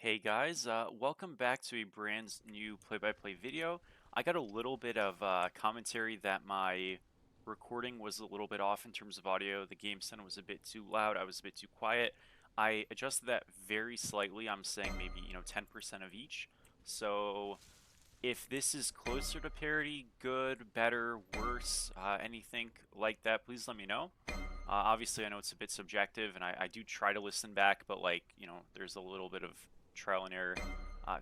Hey guys, welcome back to a brand new play-by-play video. I got a little bit of commentary that my recording was a little bit off in terms of audio. The game sound was a bit too loud, I was a bit too quiet. I adjusted that very slightly. I'm saying maybe, 10% of each. So if this is closer to parity, good, better, worse, anything like that, please let me know. Obviously, I know it's a bit subjective, and I do try to listen back, but there's a little bit of trial and error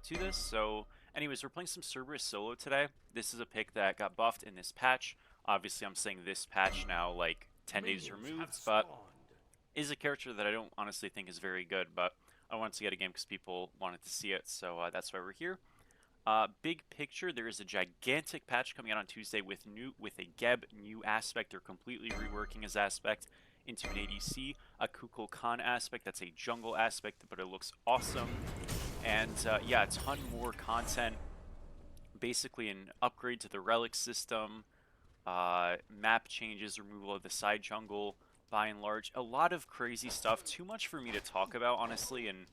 to this. So, anyways, we're playing some Cerberus solo today. This is a pick that got buffed in this patch. Obviously, I'm saying this patch now, like 10 days removed, but is a character that I don't honestly think is very good. But I wanted to get a game because people wanted to see it, so that's why we're here. Big picture, there is a gigantic patch coming out on Tuesday with a Geb new aspect. They're completely reworking his aspect into an ADC, a Kukulkan aspect that's a jungle aspect, but it looks awesome. And yeah, a ton more content. Basically, an upgrade to the relic system, map changes, removal of the side jungle. By and large, a lot of crazy stuff. Too much for me to talk about, honestly, in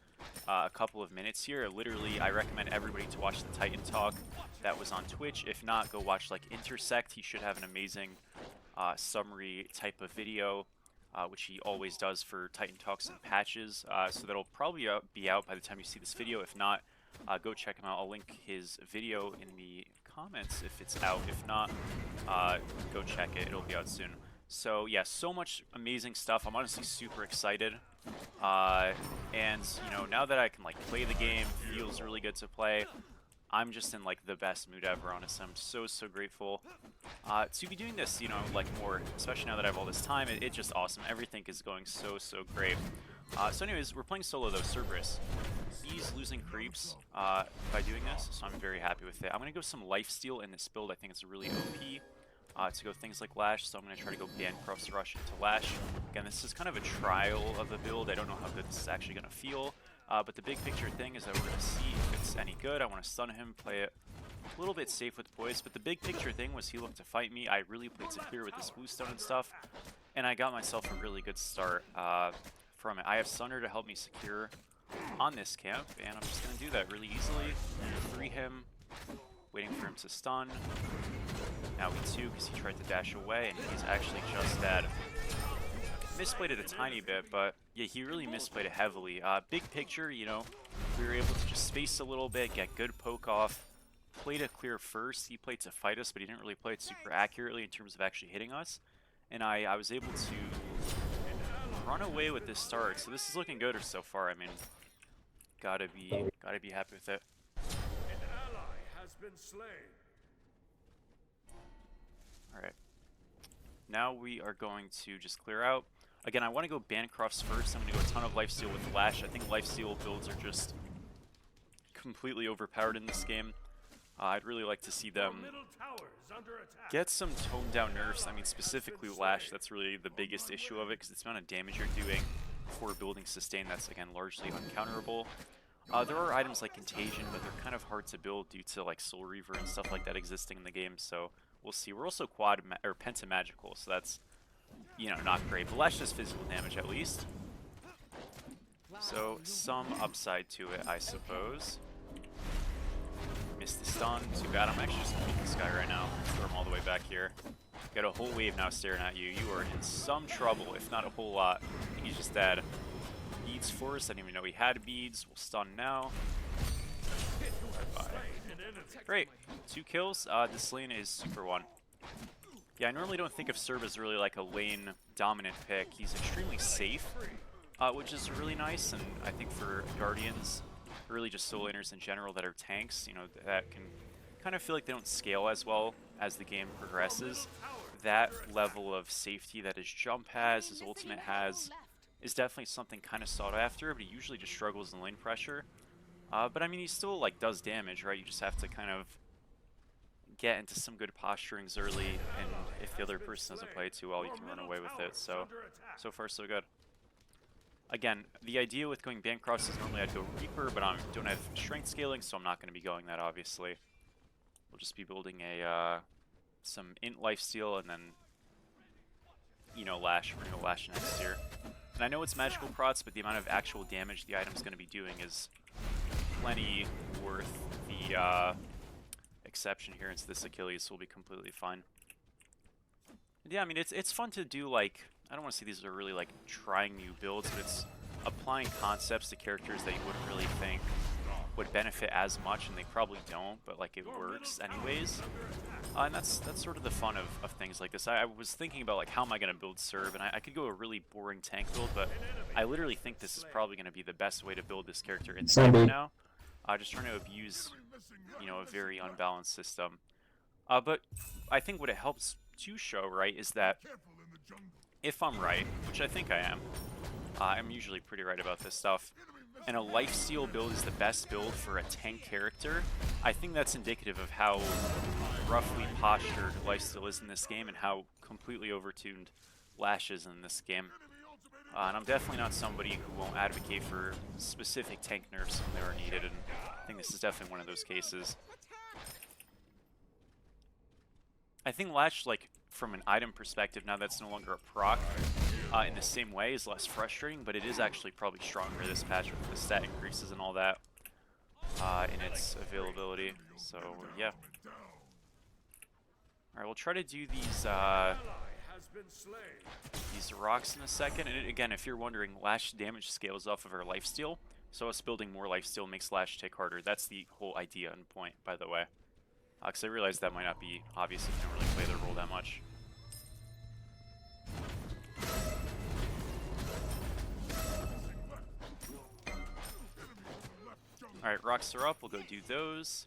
a couple of minutes here. Literally, I recommend everybody to watch the Titan Talk that was on Twitch. If not, go watch like Intersect. He should have an amazing summary type of video, which he always does for Titan Talks and patches. So that'll probably be out by the time you see this video. If not, go check him out. I'll link his video in the comments if it's out. If not, go check it. It'll be out soon. So yeah, so much amazing stuff. I'm honestly super excited. And now that I can like play the game, feels really good to play. I'm just in like the best mood ever, honestly. I'm so grateful to be doing this, like more, especially now that I have all this time. It's just awesome. Everything is going so great. So anyways, we're playing solo though, Cerberus. He's losing creeps by doing this, so I'm very happy with it. I'm gonna go some lifesteal in this build. I think it's really OP. To go things like Lash, so I'm going to try to go Bancroft's Rush into Lash. Again, this is kind of a trial of a build. I don't know how good this is actually going to feel, but the big picture thing is that we're going to see if it's any good. I want to stun him, play it a little bit safe with Poise, but the big picture thing was he looked to fight me. I really played to clear with this Blue Stone and stuff, and I got myself a really good start from it. I have Sunder to help me secure on this camp, and I'm just going to do that really easily. Free him, waiting for him to stun. Now E2 because he tried to dash away, and he's actually just dead. Misplayed it a tiny bit, but yeah, he really misplayed it heavily. Big picture, we were able to just space a little bit, get good poke off, play to clear first. He played to fight us, but he didn't really play it super accurately in terms of actually hitting us. And I was able to run away with this start, so this is looking good so far. I mean, gotta be happy with it. An ally has been slain. Alright. Now we are going to just clear out. Again, I want to go Bancrofts first. I'm going to go a ton of lifesteal with Lash. I think lifesteal builds are just completely overpowered in this game. I'd really like to see them get some toned down nerfs. I mean, specifically Lash, that's really the biggest issue of it, because it's the amount of damage you're doing for building sustain that's, again, largely uncounterable. There are items like Contagion, but they're kind of hard to build due to like Soul Reaver and stuff like that existing in the game, so we'll see. We're also or Pentamagical, so that's, not great. But Lash does physical damage at least. So some upside to it, I suppose. Missed the stun. Too bad. I'm actually just gonna beat this guy right now. Throw him all the way back here. Got a whole wave now staring at you. You are in some trouble, if not a whole lot. He's just dead. Beads force. I didn't even know he had beads. We'll stun now. Bye. Great. 2 kills. This lane is Super 1. Yeah, I normally don't think of Cerb as really like a lane dominant pick. He's extremely safe, which is really nice, and I think for Guardians, really just solo laners in general that are tanks, that can kind of feel like they don't scale as well as the game progresses. That level of safety that his jump has, his ultimate has, is definitely something kind of sought after, but he usually just struggles in lane pressure. But I mean, he still like does damage, right? You just have to kind of get into some good posturings early, and if the other person doesn't play it too well, you can run away with it. So far so good. Again, the idea with going Bancross is normally I'd go Reaper, but I don't have strength scaling, so I'm not going to be going that, obviously. We'll just be building a some int lifesteal, and then Lash. We're going to go Lash next year. And I know it's magical prots, but the amount of actual damage the item's going to be doing is plenty worth the exception here into this Achilles, so we'll be completely fine. And yeah, I mean, it's fun to do, like, I don't want to say these are really, like, trying new builds, but it's applying concepts to characters that you wouldn't really think would benefit as much, and they probably don't, but, like, it works anyways. And that's sort of the fun of things like this. I was thinking about, like, how am I going to build Cerb, and I could go a really boring tank build, but I literally think this is probably going to be the best way to build this character in the game right now. Just trying to abuse, you know, a very unbalanced system. But I think what it helps to show, right, is that if I'm right, which I think I am, I'm usually pretty right about this stuff, and a lifesteal build is the best build for a tank character, I think that's indicative of how roughly postured lifesteal is in this game and how completely overtuned Lash is in this game. And I'm definitely not somebody who won't advocate for specific tank nerfs when they are needed, and I think this is definitely one of those cases. I think Lash, like, from an item perspective, now that's no longer a proc, in the same way, is less frustrating, but it is actually probably stronger this patch with the stat increases and all that in its availability. So, yeah. Alright, we'll try to do these rocks in a second. And again, if you're wondering, Lash damage scales off of our lifesteal, so us building more lifesteal makes Lash tick harder. That's the whole idea and point, by the way. Because I realize that might not be obvious if you don't really play the role that much. Alright, rocks are up. We'll go do those.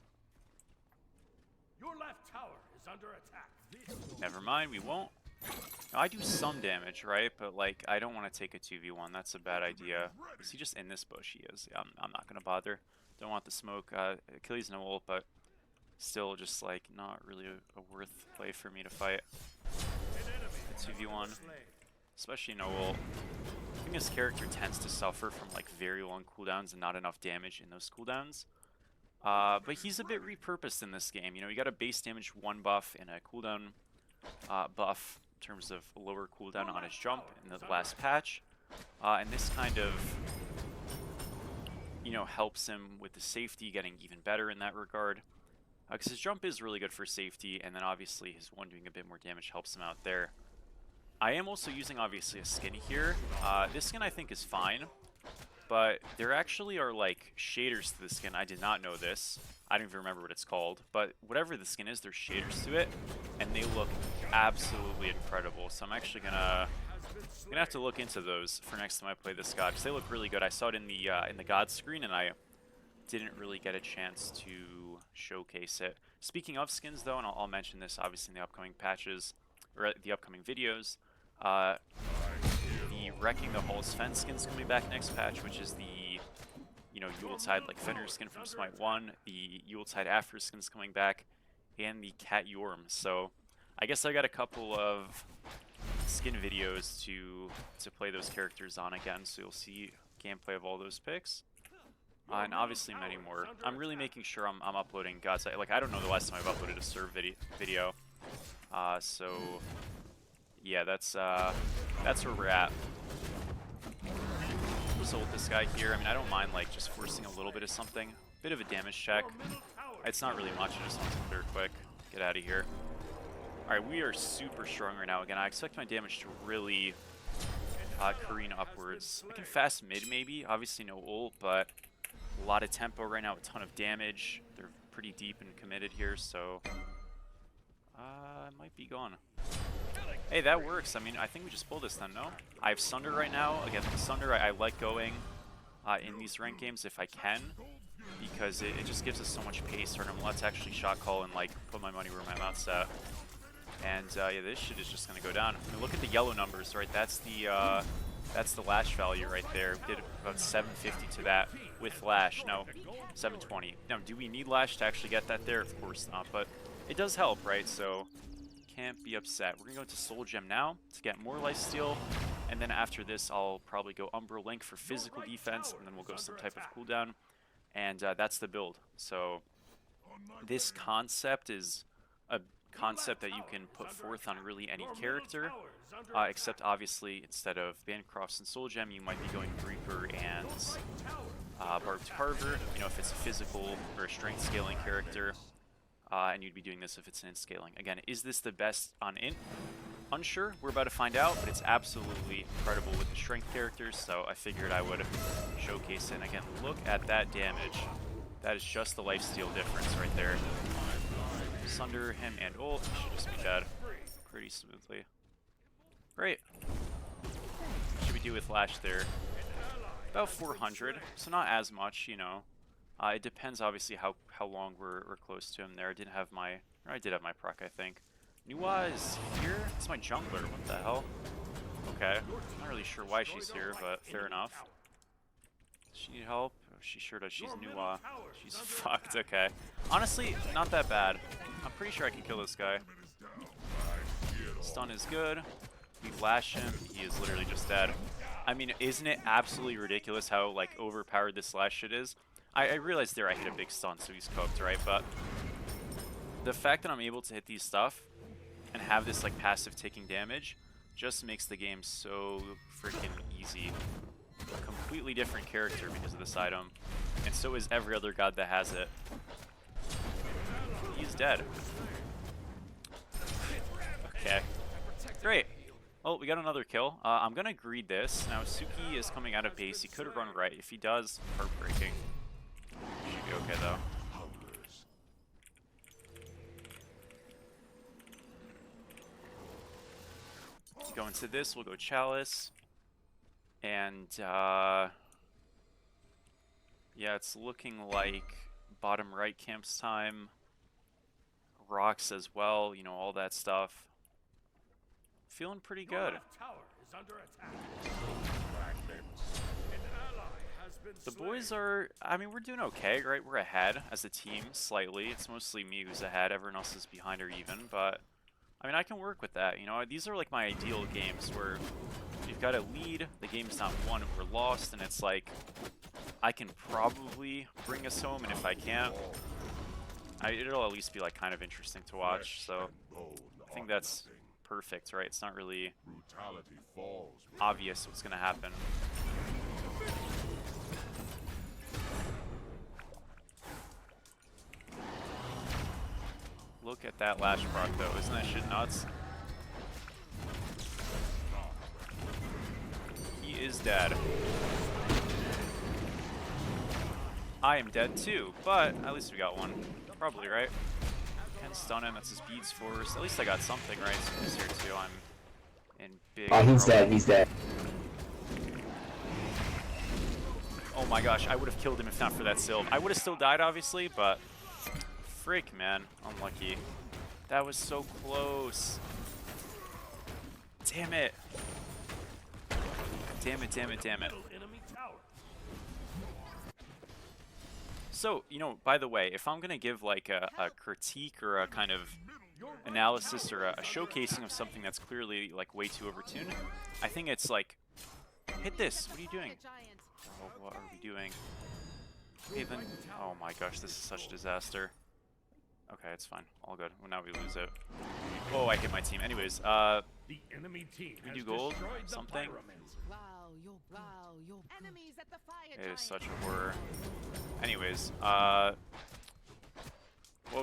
Your left tower is under attack. Never mind, we won't. Now, I do some damage, right? But, like, I don't want to take a 2v1. That's a bad idea. Is he just in this bush? He is. Yeah, I'm not going to bother. Don't want the smoke. Achilles no ult, but still just, like, not really a worth play for me to fight. A 2v1. Especially no ult. I think this character tends to suffer from, like, very long cooldowns and not enough damage in those cooldowns. But he's a bit repurposed in this game. You know, you got a base damage 1 buff and a cooldown buff in terms of lower cooldown on his jump in the last patch. And this kind of, you know, helps him with the safety, getting even better in that regard. Because his jump is really good for safety, and then obviously his one doing a bit more damage helps him out there. I am also using, obviously, a skin here. This skin I think is fine, but there actually are, like, shaders to the skin. I did not know this. I don't even remember what it's called, but whatever the skin is, there's shaders to it, and they look absolutely incredible. So I'm actually gonna have to look into those for next time I play this god, because they look really good. I saw it in the god screen, and I didn't really get a chance to showcase it. Speaking of skins, though, and I'll mention this obviously in the upcoming patches, or the upcoming videos, the Wrecking the Hall's Fence skin's coming back next patch, which is the, you know, Yuletide, like, Fenrir skin from Smite 1, the Yuletide After skin's coming back, and the Cat Yorm. So I guess I got a couple of skin videos to play those characters on again, so you'll see gameplay of all those picks. And obviously many more. I'm really making sure I'm uploading gods. Like, I don't know the last time I've uploaded a Cerb video. So yeah, that's where we're at. Result this guy here. I mean, I don't mind, like, just forcing a little bit of something. Bit of a damage check. It's not really much. I just want to clear quick. Get out of here. Alright, we are super strong right now. Again, I expect my damage to really careen upwards. I can fast mid maybe. Obviously no ult, but a lot of tempo right now, a ton of damage. They're pretty deep and committed here, so I might be gone. Hey, that works. I mean, I think we just pulled this then, no? I have Sunder right now. Again, with Sunder, I like going in these ranked games if I can, because it just gives us so much pace. Or let's actually shot call and, like, put my money where my mouth's at. And yeah, this shit is just gonna go down. I mean, look at the yellow numbers, right? That's the Lash value right there. We did about 750 to that with Lash. No, 720. Now, do we need Lash to actually get that there? Of course not, but it does help, right? So can't be upset. We're gonna go to Soul Gem now to get more lifesteal, and then after this, I'll probably go Umbral Link for physical defense, and then we'll go some type of cooldown, and that's the build. So this concept is a concept that you can put forth on really any character, except obviously instead of Bancrofts and Soul Gem, you might be going Reaper and Barbed Carver, you know, if it's a physical or a strength scaling character, and you'd be doing this if it's an int scaling. Again, is this the best on int? Unsure. We're about to find out, but it's absolutely incredible with the strength characters, so I figured I would showcase it. And again, look at that damage. That is just the lifesteal difference right there. Sunder him and ult. He should just be dead pretty smoothly. Great. What should we do with Lash there? About 400, so not as much, you know. It depends, obviously, how long we're close to him there. I did have my proc, I think. Nuwa is here? It's my jungler. What the hell? Okay. Not really sure why she's here, but fair enough. Does she need help? Oh, she sure does. She's Nuwa. She's fucked. Okay. Honestly, not that bad. I'm pretty sure I can kill this guy. Stun is good. We lash him. He is literally just dead. I mean, isn't it absolutely ridiculous how, like, overpowered this slash shit is? I realized there I hit a big stun, so he's cooked, right? But the fact that I'm able to hit these stuff and have this, like, passive taking damage just makes the game so freaking easy. A completely different character because of this item. And so is every other god that has it. He's dead. Okay. Great. Oh, we got another kill. I'm gonna greed this. Now, Suki is coming out of base. He could have run right. If he does, heartbreaking. Should be okay, though. Let's go into this. We'll go Chalice. And, yeah, it's looking like bottom right camp's time. Rocks as well, you know, all that stuff. Feeling pretty good. The boys are, I mean, we're doing okay, right? We're ahead as a team, slightly. It's mostly me who's ahead. Everyone else is behind or even, but, I mean, I can work with that, you know? These are, like, my ideal games where you've got a lead, the game's not won, we're lost, and it's like, I can probably bring us home, and if I can't, it'll at least be, like, kind of interesting to watch, so I think that's perfect, right? It's not really obvious what's gonna happen. Look at that lash proc though, isn't that shit nuts? He is dead. I am dead too, but at least we got one. Probably, right? Can stun him, that's his beads force. At least I got something, right? So he's here too, I'm in big Oh, he's trouble. dead, he's dead. Oh my gosh, I would have killed him if not for that Sylv. I would have still died, obviously, but frick, man. Unlucky. That was so close. Damn it. Damn it, damn it, damn it. So, you know, by the way, if I'm going to give like a critique or a kind of analysis or a showcasing of something that's clearly like way too overtuned, I think it's like, hit this. What are you doing? Oh, what are we doing? Haven. Oh my gosh, this is such a disaster. Okay, it's fine. All good. Well, now we lose it. Oh, I hit my team. Anyways, the enemy team we do gold? Something? It is such a horror. Anyways, what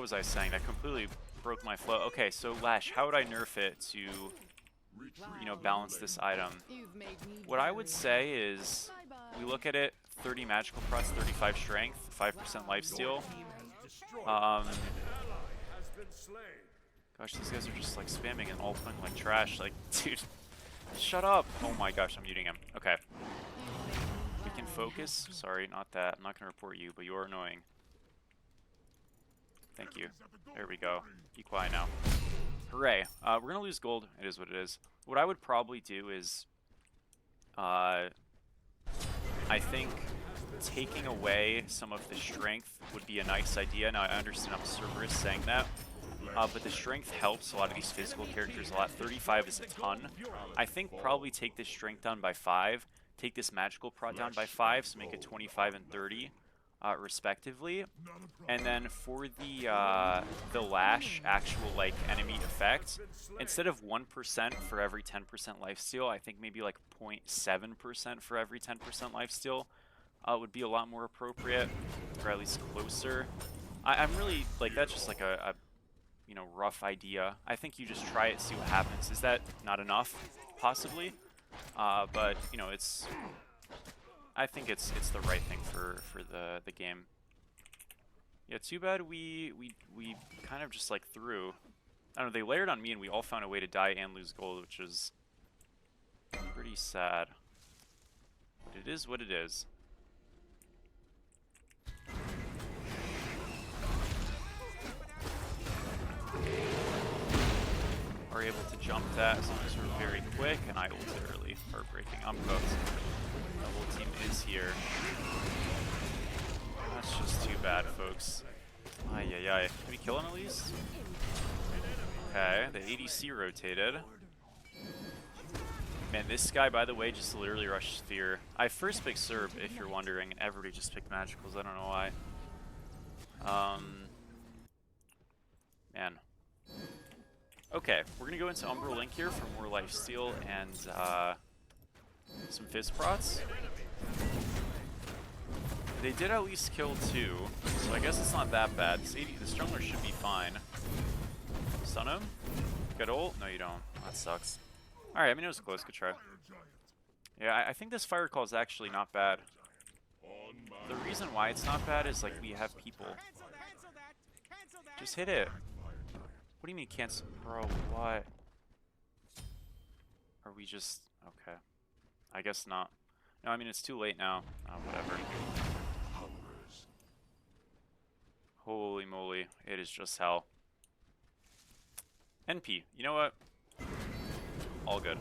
was I saying? That completely broke my flow. Okay, so Lash, how would I nerf it to, you know, balance this item? What I would say is, we look at it, 30 magical procs, 35 strength, 5% lifesteal. Gosh, these guys are just like spamming and all playing like trash. Like, dude, shut up. Oh my gosh, I'm muting him. Okay. We can focus. Sorry, not that. I'm not going to report you, but you're annoying. Thank you. There we go. Be quiet now. Hooray. We're going to lose gold. It is what it is. What I would probably do is, I think taking away some of the strength would be a nice idea. Now, I understand I'm Cerberus saying that, but the strength helps a lot of these physical characters a lot. 35 is a ton. I think probably take this strength down by 5, take this magical prot down by 5, so make it 25 and 30, respectively. And then for the lash actual like enemy effect, instead of 1% for every 10% lifesteal, I think maybe like 0.7% for every 10% lifesteal. would be a lot more appropriate, or at least closer. I'm really, like, that's just like a you know, rough idea. I think you just try it, see what happens. Is that not enough? Possibly. But, you know, I think it's the right thing for the game. Yeah, too bad we kind of just like threw. I don't know, they layered on me and we all found a way to die and lose gold, which is pretty sad. But it is what it is. Are able to jump that as long as we're very quick, and I ulted early. Heartbreaking. I'm cooked. The whole team is here. That's just too bad, folks. Ay, ay, ay. Can we kill him at least? Okay, the ADC rotated. Man, this guy, by the way, just literally rushed Sphere. I first picked Cerb, if you're wondering, and everybody just picked Magicals. I don't know why. Man. Okay, we're gonna go into Umbral Link here for more lifesteal and some Fizz Prots. They did at least kill 2, so I guess it's not that bad. This jungler should be fine. Stun him? Good ult? No, you don't. That sucks. Alright, I mean, it was close. Good try. Yeah, I think this fire call is actually not bad. The reason why it's not bad is, like, we have people. Just hit it. What do you mean cancel? Bro, what? Are we just... Okay. I guess not. No, I mean, it's too late now. Whatever. Holy moly. It is just hell. NP. You know what? All good.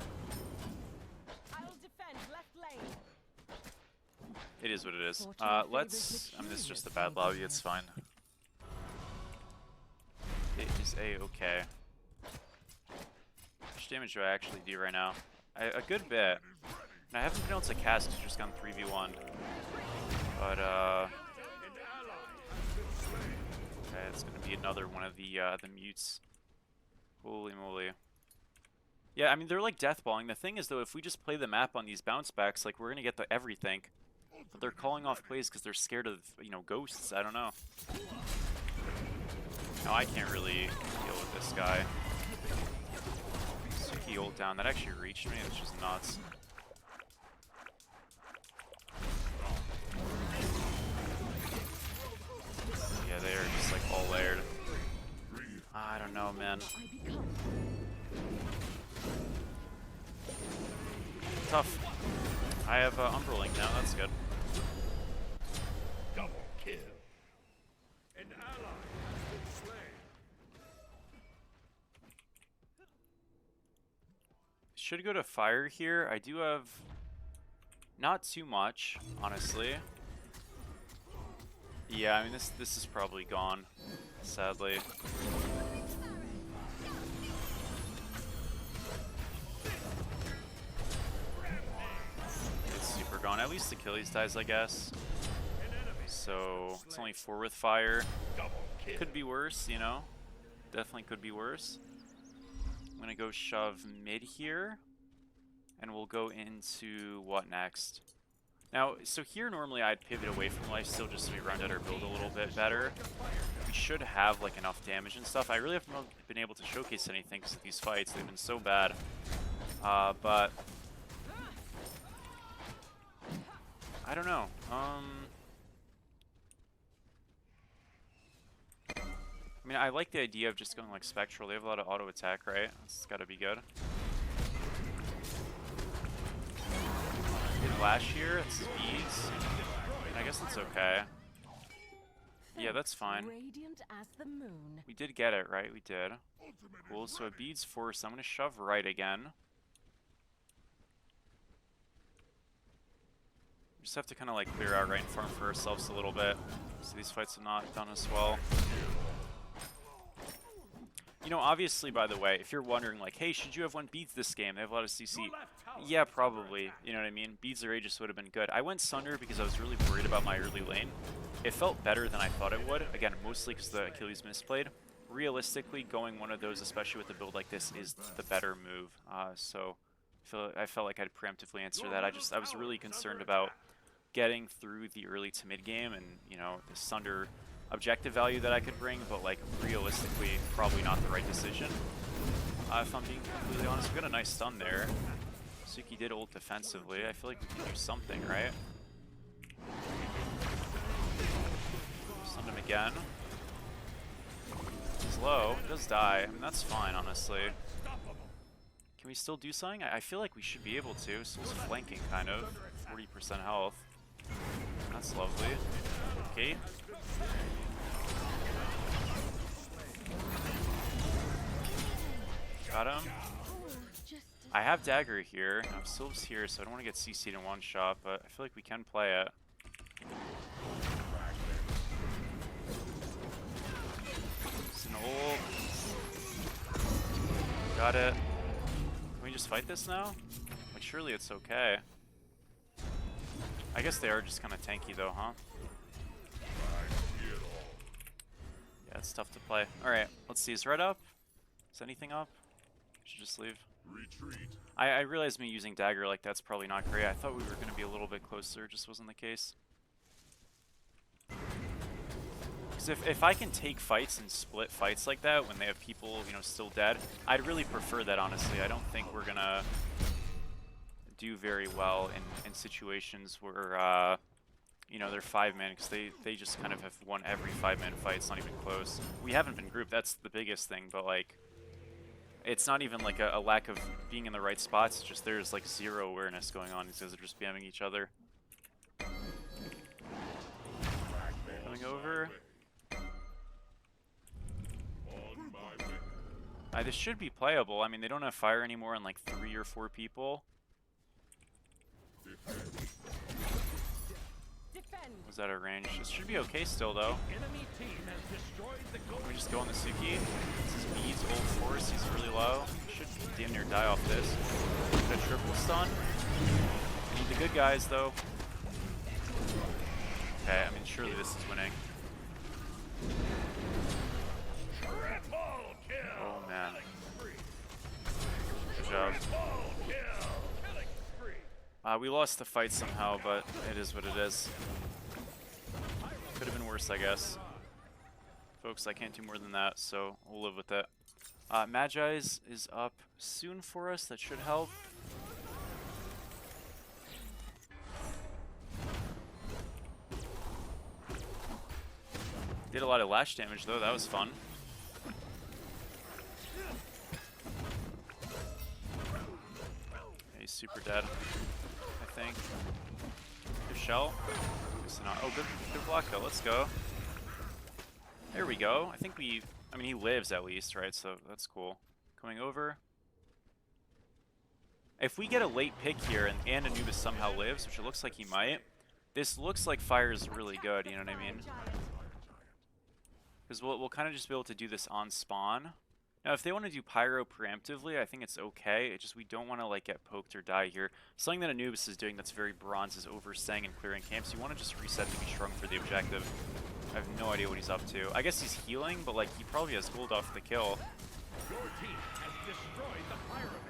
It is what it is. Let's... I mean, this is just a bad lobby. It's fine. It is a-okay. How much damage do I actually do right now? A good bit. And I haven't been able to cast, it's just gone 3v1. But, okay, it's gonna be another one of the mutes. Holy moly. Yeah, I mean, they're like deathballing. The thing is, though, if we just play the map on these bounce backs, like, we're gonna get the everything. But they're calling off plays because they're scared of, you know, ghosts. I don't know. No, I can't really deal with this guy. Suki ult down. That actually reached me, which is nuts. Yeah, they are just like all layered. I don't know, man. Tough. I have Umbral Link now, that's good. Double kill. An ally has been slain. Should go to fire here. I do have not too much, honestly. Yeah, I mean this is probably gone, sadly. It's super gone. At least Achilles dies, I guess. So it's only 4 with fire. Could be worse, you know. Definitely could be worse. I'm gonna go shove mid here, and we'll go into what next? Now, so here normally I'd pivot away from lifesteal just so we round out our build a little bit better. We should have like enough damage and stuff. I really haven't been able to showcase anything because of these fights. They've been so bad. But I don't know. I mean, I like the idea of just going like Spectral. They have a lot of auto attack, right? That's gotta be good. Flash here, it's speeds. I guess that's okay. Yeah, that's fine. We did get it, right? We did. Cool, so it beads force. I'm gonna shove right again. We just have to kind of like clear out right and farm for ourselves a little bit. So these fights have not done as well. You know, obviously, by the way, if you're wondering, like, hey, should you have won Beads this game? They have a lot of CC. Yeah, probably. You know what I mean? Beads or Aegis would have been good. I went Sunder because I was really worried about my early lane. It felt better than I thought it would. Again, mostly because the Achilles misplayed. Realistically, going one of those, especially with a build like this, is the better move. So I felt like I'd preemptively answer that. I was really concerned about getting through the early to mid game and, you know, the Sunder objective value that I could bring, but like realistically, probably not the right decision. If I'm being completely honest, we got a nice stun there. Suki did ult defensively. I feel like we can do something, right? Stunned him again. He's low. He does die. I mean, that's fine, honestly. Can we still do something? I feel like we should be able to. Soul's flanking, kind of. 40% health. That's lovely. Okay. Got him. I have dagger here. Sylve's here, so I don't want to get CC'd in one shot, but I feel like we can play it. It's an ult. Got it. Can we just fight this now? Like, surely it's okay. I guess they are just kind of tanky though, huh? Yeah, it's tough to play. Alright, let's see. Is red up? Is anything up? Should just leave. Retreat. I realized me using dagger like that's probably not great. I thought we were going to be a little bit closer, just wasn't the case. Because if I can take fights and split fights like that when they have people, you know, still dead, I'd really prefer that, honestly. I don't think we're going to do very well in situations where, you know, they're 5-man, because they just kind of have won every 5-man fight. It's not even close. We haven't been grouped, that's the biggest thing, but like, it's not even like a lack of being in the right spots, it's just there's like zero awareness going on. These guys are just spamming each other. Coming over. This should be playable. I mean, they don't have fire anymore on like 3 or 4 people. Was that a range? This should be okay still, though. Can we just go on the Suki? This is Bede's old force. He's really low. Should damn near die off this. Got a triple stun. We need the good guys, though. Okay, I mean, surely this is winning. Oh, man. Good job. We lost the fight somehow, but it is what it is. Could have been worse, I guess. Folks, I can't do more than that, so we'll live with it. Magi's is up soon for us. That should help. Did a lot of lash damage, though. That was fun. He's super dead, I think. Good shell. Oh, good block though. Let's go. There we go. I think we... I mean, he lives at least, right? So that's cool. Coming over. If we get a late pick here and Anubis somehow lives, which it looks like he might, this looks like fire is really good, you know what I mean? Because we'll kind of just be able to do this on spawn. Now, if they want to do Pyro preemptively, I think it's okay. It's just we don't want to like get poked or die here. Something that Anubis is doing that's very bronze is overstaying and clearing camps. You want to just reset to be strong for the objective. I have no idea what he's up to. I guess he's healing, but like he probably has gold off the kill. Your team has destroyed the pyramid.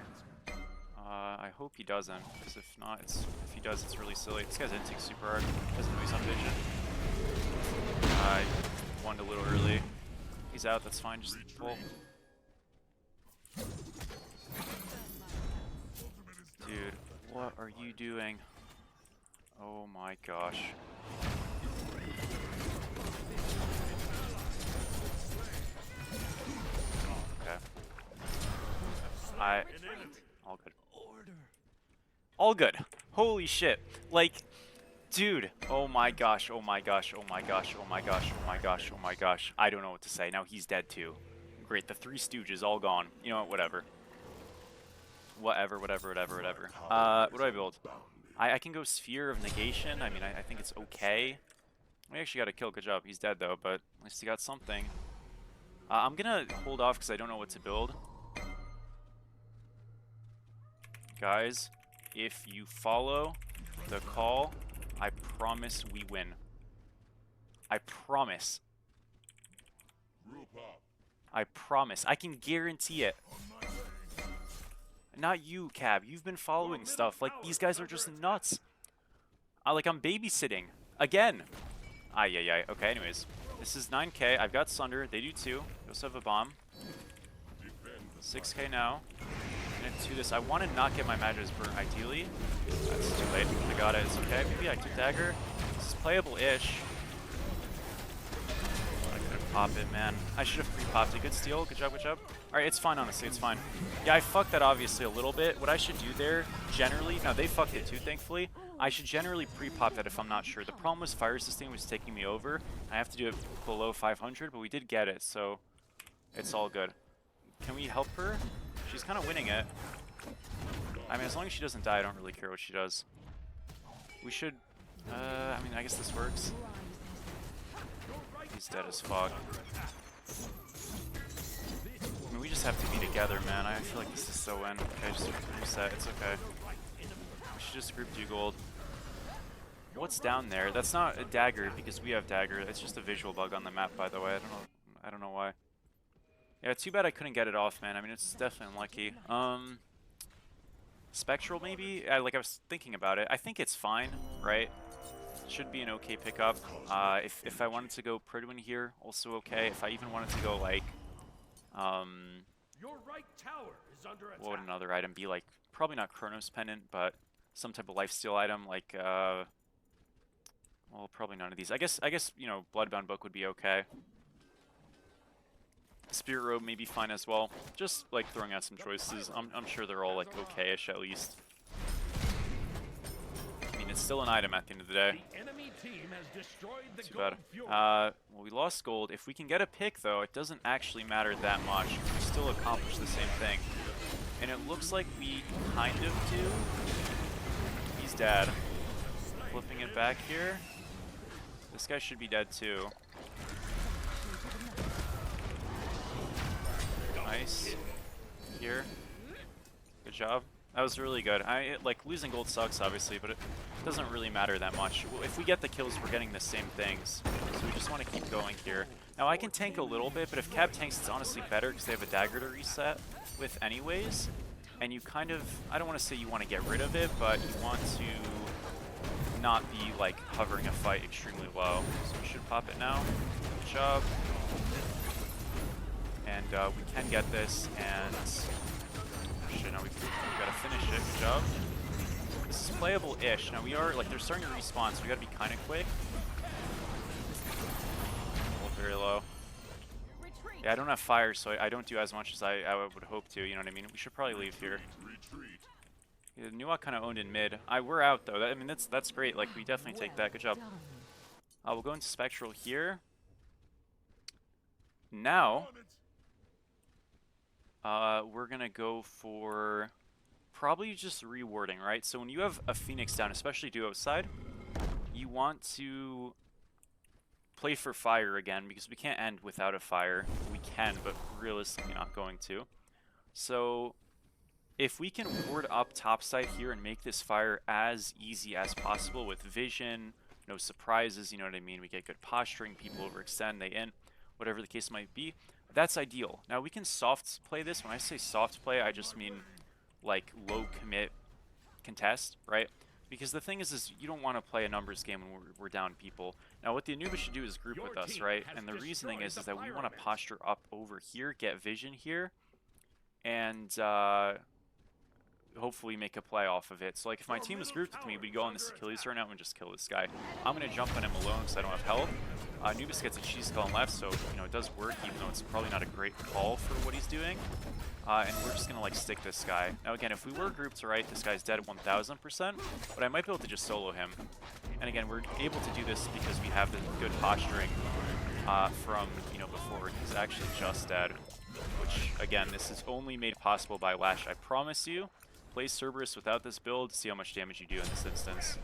I hope he doesn't, because if not, if he does, it's really silly. This guy's inting super hard. Doesn't know he's on vision. I won a little early. He's out. That's fine. Just pull. Dude, what are you doing? Oh my gosh. Okay. All good. All good. Holy shit. Like, dude. Oh my gosh, oh my gosh, oh my gosh, oh my gosh, oh my gosh, oh my gosh. I don't know what to say. Now he's dead too. Great, the 3 Stooges all gone. You know what, whatever. Whatever. What do I build? I can go Sphere of Negation. I mean, I think it's okay. We actually got a kill. Good job. He's dead though, but at least he got something. I'm gonna hold off because I don't know what to build. Guys, if you follow the call, I promise we win. I promise. I promise. I can guarantee it. Not you, Cab. You've been following stuff. Like, these guys are just nuts. I'm babysitting. Again. Ay, ay, ay. Okay, anyways. This is 9k. I've got Sunder. They do too. They also have a bomb. 6k now. I'm gonna do this. I want to not get my magic burnt, ideally. That's too late. I got it. It's okay. Maybe I took dagger. This is playable-ish. I couldn't pop it, man. I should have pre-popped it. Good steal. Good job, good job. Alright, it's fine, honestly. It's fine. Yeah, I fucked that obviously a little bit. What I should do there, generally... Now, they fucked it too, thankfully. I should generally pre-pop that if I'm not sure. The problem was fire sustain was taking me over. I have to do it below 500, but we did get it, so it's all good. Can we help her? She's kind of winning it. I mean, as long as she doesn't die, I don't really care what she does. We should... I mean, I guess this works. He's dead as fuck. I mean, we just have to be together, man. I feel like this is so win. Okay, just reset. It's okay. We should just group do gold. What's down there? That's not a dagger because we have dagger. It's just a visual bug on the map, by the way. I don't know why. Yeah, too bad I couldn't get it off, man. I mean, it's definitely unlucky. Spectral, maybe? Like, I was thinking about it. I think it's fine, right? Should be an okay pickup. If I wanted to go Pridwin here, also okay. If I even wanted to go, like, Your right tower is under attack. what would another item be? Like, probably not Chronos Pendant, but some type of lifesteal item, like, well, probably none of these. I guess, you know, Bloodbound Book would be okay. Spirit Robe may be fine as well. Just, like, throwing out some choices. I'm sure they're all, like, okay-ish at least. I mean, it's still an item at the end of the day. The enemy team has destroyed the Too bad. gold fury. Well, we lost gold. If we can get a pick, though, it doesn't actually matter that much. We still accomplish the same thing. And it looks like we kind of do. He's dead. Flipping it back here. This guy should be dead, too. Nice. Here. Good job. That was really good. Like, losing gold sucks, obviously, but it doesn't really matter that much. If we get the kills, we're getting the same things. So we just want to keep going here. Now, I can tank a little bit, but if Cab tanks, it's honestly better because they have a dagger to reset with anyways. And you kind of, I don't want to say you want to get rid of it, but you want to not be, like, hovering a fight extremely low. So we should pop it now. Good job. And we can get this, and shit, now we gotta finish it. Good job. This is playable-ish. Now we are, like, they're starting to respawn, so we gotta be kind of quick. Very low. Yeah, I don't have fire, so I don't do as much as I would hope to, you know what I mean? We should probably leave here. Yeah, Nuwa kind of owned in mid. We're out, though. I mean, that's great. Like, we definitely take that. Good job. We'll go into Spectral here. Now... we're gonna go for probably just rewarding, right? So when you have a Phoenix down, especially duo side, you want to play for fire again because we can't end without a fire. We can, but realistically not going to. So if we can ward up topside here and make this fire as easy as possible with vision, no surprises, you know what I mean? We get good posturing, people overextend, they in, whatever the case might be. That's ideal. Now we can soft play this. When I say soft play, I just mean like low commit contest, right? Because the thing is you don't want to play a numbers game when we're down people. Now what the Anubis should do is group with us, right? And the reasoning is that we want to posture up over here, get vision here, and hopefully make a play off of it. So like if my team was grouped with me, we'd go on this Achilles turn out and just kill this guy. I'm going to jump on him alone because I don't have health. Anubis gets a cheese skull on left, so you know it does work, even though it's probably not a great call for what he's doing. And we're just gonna like stick this guy. Now again, if we were grouped right, this guy's dead 1000%, but I might be able to just solo him. And again, we're able to do this because we have the good posturing from, you know, before he's actually just dead. Which again, this is only made possible by Lash. I promise you, play Cerberus without this build, see how much damage you do in this instance.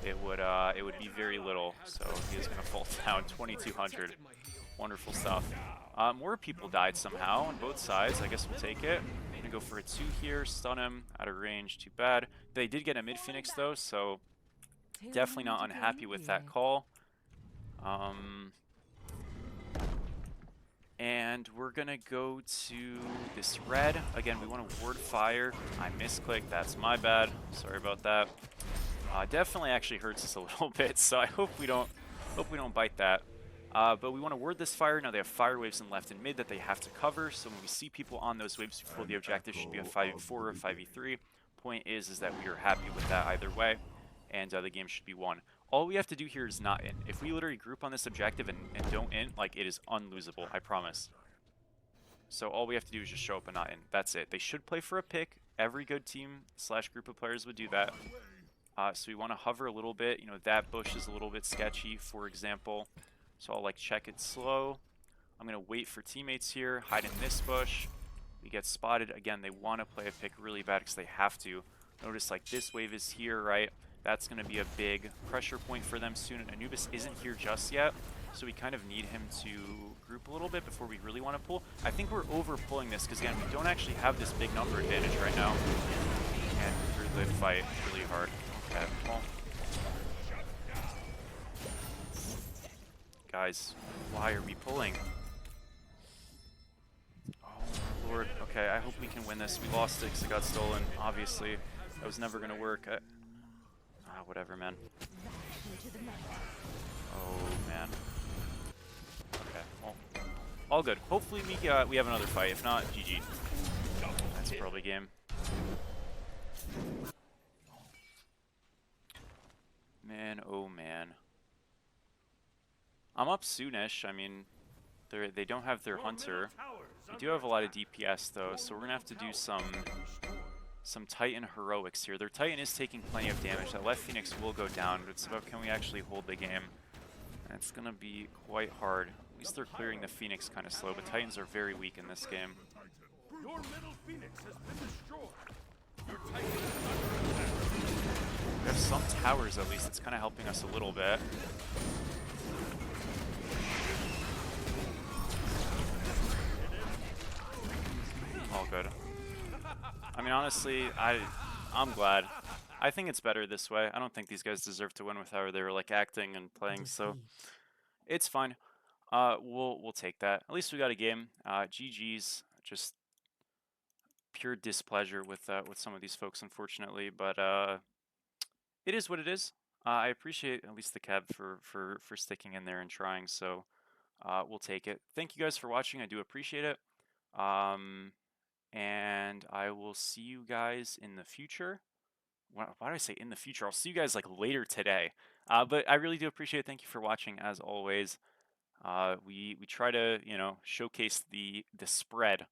It would be very little, so he is going to fall down 2200. Wonderful stuff. More people died somehow on both sides. I guess we'll take it. I'm going to go for a 2 here, stun him, out of range, too bad. They did get a mid-Phoenix though, so definitely not unhappy with that call. And we're going to go to this red. Again, we want to ward fire. I misclicked, that's my bad. Sorry about that. Definitely actually hurts us a little bit, so I hope we don't bite that. But we want to ward this fire. Now they have fire waves in left and mid that they have to cover, so when we see people on those waves before the objective should be a 5v4 or 5v3. Point is that we are happy with that either way, and the game should be won. All we have to do here is not int. If we literally group on this objective and don't int, like, it is unlosable, I promise. So all we have to do is just show up and not int. That's it. They should play for a pick. Every good team slash group of players would do that. So we want to hover a little bit. You know, that bush is a little bit sketchy, for example. So I'll like check it slow. I'm going to wait for teammates here, hide in this bush. We get spotted. Again, they want to play a pick really bad because they have to. Notice like this wave is here, right? That's going to be a big pressure point for them soon. Anubis isn't here just yet, so we kind of need him to group a little bit before we really want to pull. I think we're over pulling this because, again, we don't actually have this big number advantage right now. And we really fight really hard. Okay, well. Guys, why are we pulling? Oh, Lord. Okay, I hope we can win this. We lost it because it got stolen, obviously. That was never going to work. Whatever, man. Oh, man. Okay, well, all good. Hopefully we have another fight. If not, GG. That's probably game. Man, oh man. I'm up soonish. I mean, they don't have their hunter. We do have a lot of DPS though, so we're gonna have to do some Titan heroics here. Their Titan is taking plenty of damage. That left Phoenix will go down, but it's about can we actually hold the game. And it's gonna be quite hard. At least they're clearing the Phoenix kind of slow, but Titans are very weak in this game. Your middle Phoenix has been destroyed. Your Titan We have some towers at least. It's kind of helping us a little bit. All good. I mean, honestly, I'm glad. I think it's better this way. I don't think these guys deserve to win with how they were like acting and playing, so it's fine. We'll take that. At least we got a game. GG's. Just pure displeasure with some of these folks, unfortunately, but it is what it is. I appreciate at least the cab for sticking in there and trying, so we'll take it. Thank you guys for watching. I do appreciate it. And I will see you guys in the future. Why did I say in the future? I'll see you guys like later today. But I really do appreciate it. Thank you for watching as always. We try to, you know, showcase the spread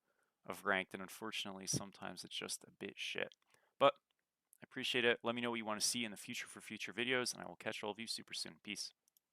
of ranked, and unfortunately sometimes it's just a bit shit. But I appreciate it. Let me know what you want to see in the future for future videos, and I will catch all of you super soon. Peace.